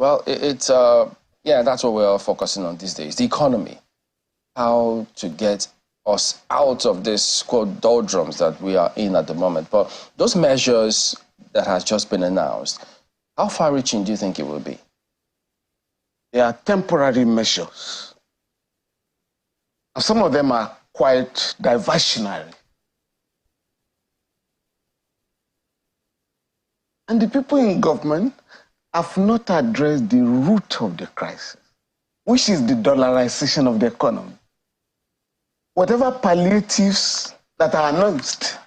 Well, yeah, that's what we're focusing on these days, the economy. How to get us out of this, quote, doldrums that we are in at the moment. But those measures that has just been announced, how far-reaching do you think it will be? They are temporary measures. And some of them are quite diversionary. And the people in government have not addressed the root of the crisis, which is the dollarization of the economy. Whatever palliatives that are announced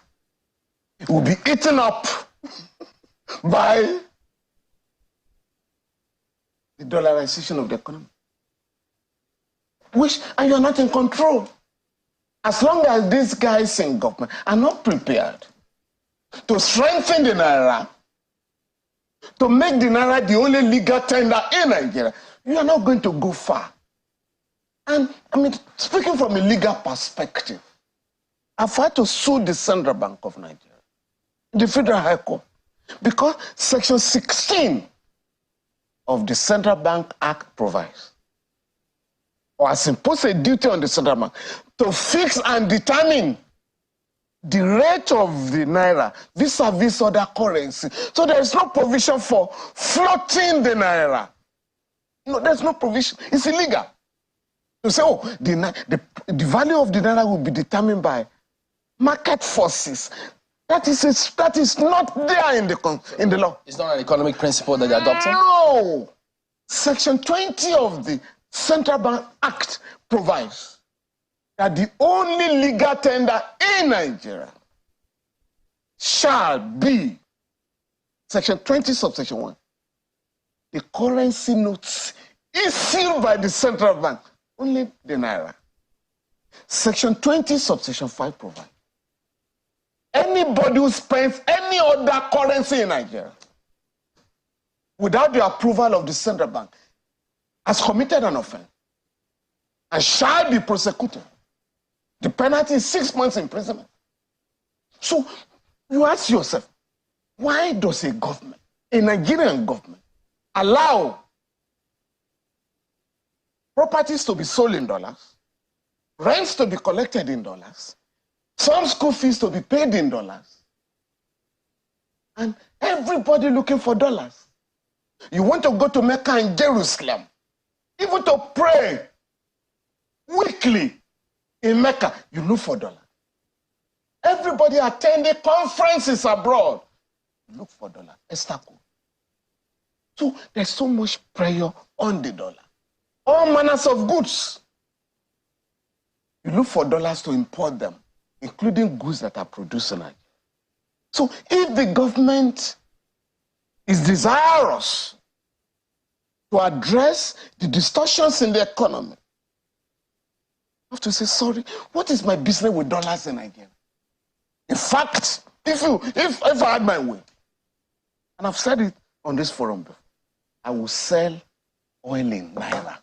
will be eaten up by the dollarization of the economy. And you're not in control. As long as these guys in government are not prepared to strengthen the naira, to make the naira the only legal tender in Nigeria, you are not going to go far. And I mean, speaking from a legal perspective, I've had to sue the Central Bank of Nigeria, the Federal High Court, because Section 16 of the Central Bank Act provides, or has imposed a duty on the Central Bank to fix and determine the rate of the naira vis-a-vis other currency. So there is no provision for floating the naira. No, there's no provision. It's illegal. To say, oh, the value of the naira will be determined by market forces. That is not there in the law. It's not an economic principle that they're adopting? No. Section 20 of the Central Bank Act provides that the only legal tender in Nigeria shall be, Section 20, subsection 1, the currency notes issued by the Central Bank, only the naira. Section 20, subsection 5 provides anybody who spends any other currency in Nigeria without the approval of the Central Bank has committed an offense and shall be prosecuted. The penalty is 6 months imprisonment. So you ask yourself, why does a government, a Nigerian government, allow properties to be sold in dollars, rents to be collected in dollars, some school fees to be paid in dollars, and everybody looking for dollars? You want to go to Mecca and Jerusalem, even to pray weekly in Mecca, you look for dollars. Everybody attending conferences abroad, you look for dollars. Estaco. So there's so much pressure on the dollar. All manners of goods. You look for dollars to import them, including goods that are produced in Nigeria. So if the government is desirous to address the distortions in the economy, I have to say, sorry, what is my business with dollars in Nigeria? In fact, if I had my way, and I've said it on this forum before, I will sell oil in naira.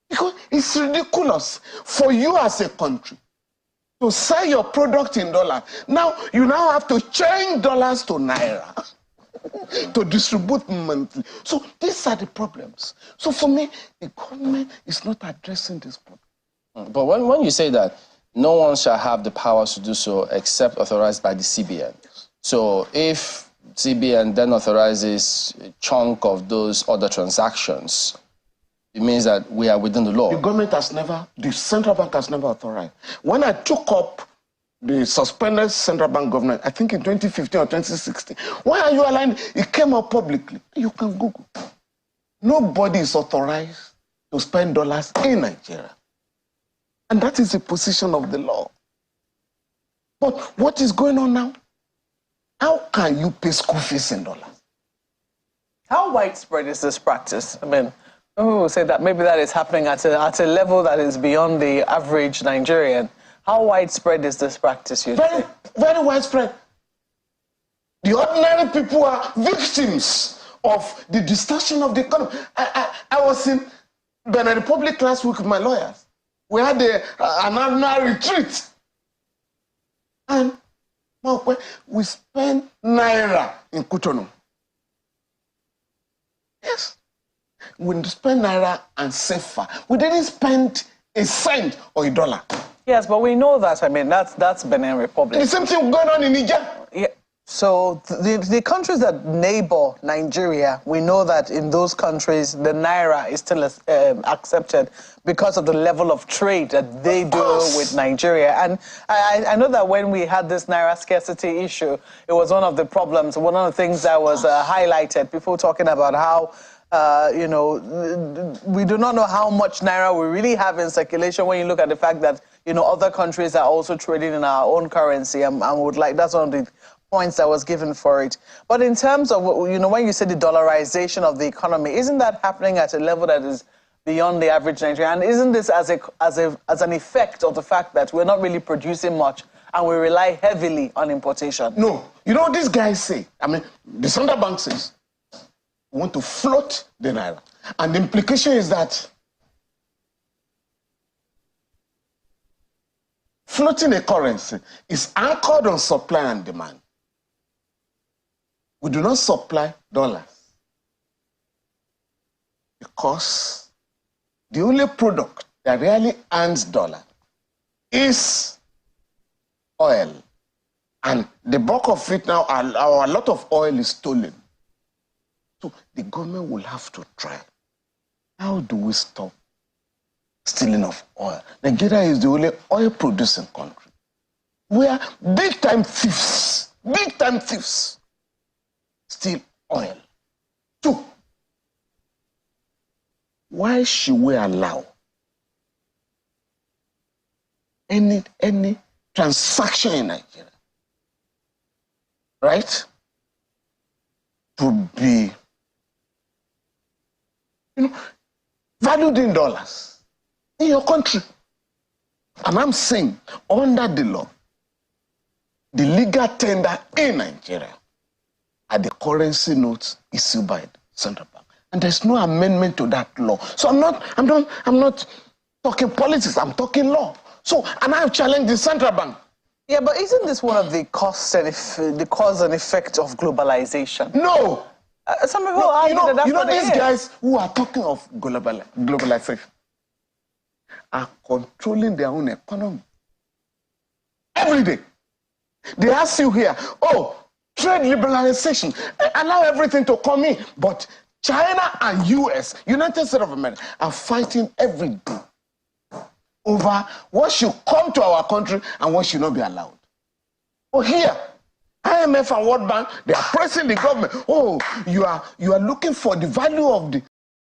Because it's ridiculous for you as a country to sell your product in dollars. Now, you now have to change dollars to naira to distribute monthly. So these are the problems. So for me, the government is not addressing this problem. But when you say that no one shall have the powers to do so except authorized by the CBN. So if CBN then authorizes a chunk of those other transactions, it means that we are within the law. The government has never, the Central Bank has never authorized. When I took up the suspended Central Bank government, I think in 2015 or 2016, why are you allowing it? Came out publicly. You can Google. Nobody is authorized to spend dollars in Nigeria. And that is the position of the law. But what is going on now? How can you pay school fees in dollars? How widespread is this practice? I mean, people will say that maybe that is happening at a level that is beyond the average Nigerian. How widespread is this practice, you think? Very widespread. The ordinary people are victims of the distortion of the economy. I was in Benin Republic last week with my lawyers. We had an annual retreat. And we spent naira in Cotonou. Yes. we spend naira and safer. We didn't spend a cent or a dollar. Yes, but we know that. I mean, that's Benin Republic. The same thing going on in Niger. Yeah. So the countries that neighbor Nigeria, we know that in those countries the naira is still accepted because of the level of trade that they do with Nigeria. And I know that when we had this naira scarcity issue, it was one of the problems, one of the things that was highlighted. People talking about how you know, we do not know how much naira we really have in circulation when you look at the fact that, you know, other countries are also trading in our own currency, and would like, that's one of the points that was given for it. But in terms of, you know, when you say the dollarization of the economy, isn't that happening at a level that is beyond the average Nigerian? And isn't this as an effect of the fact that we're not really producing much and we rely heavily on importation? No. You know what these guys say? I mean, the central bank says, we want to float the naira. And the implication is that floating a currency is anchored on supply and demand. We do not supply dollars because the only product that really earns dollar is oil. And the bulk of it now, a lot of oil is stolen. So the government will have to try. How do we stop stealing of oil? Nigeria is the only oil-producing country. We are big-time thieves. Big-time thieves. Steal oil. 2, why should we allow any transaction in Nigeria, right, to be, you know, valued in dollars in your country? And I'm saying, under the law, the legal tender in Nigeria are the currency notes issued by the central bank, and there's no amendment to that law. So I'm not talking politics. I'm talking law. So, and I've challenged the central bank. Yeah, but isn't this one of the cause and effect of globalization? No. Some people argue that that's what these guys who are talking of globalization are controlling their own economy every day. They ask you here, oh, trade liberalization, allow everything to come in. But China and US, United States of America, are fighting every day over what should come to our country and what should not be allowed. Oh, here, IMF and World Bank, they are pressing the government. Oh, you are looking for the value of the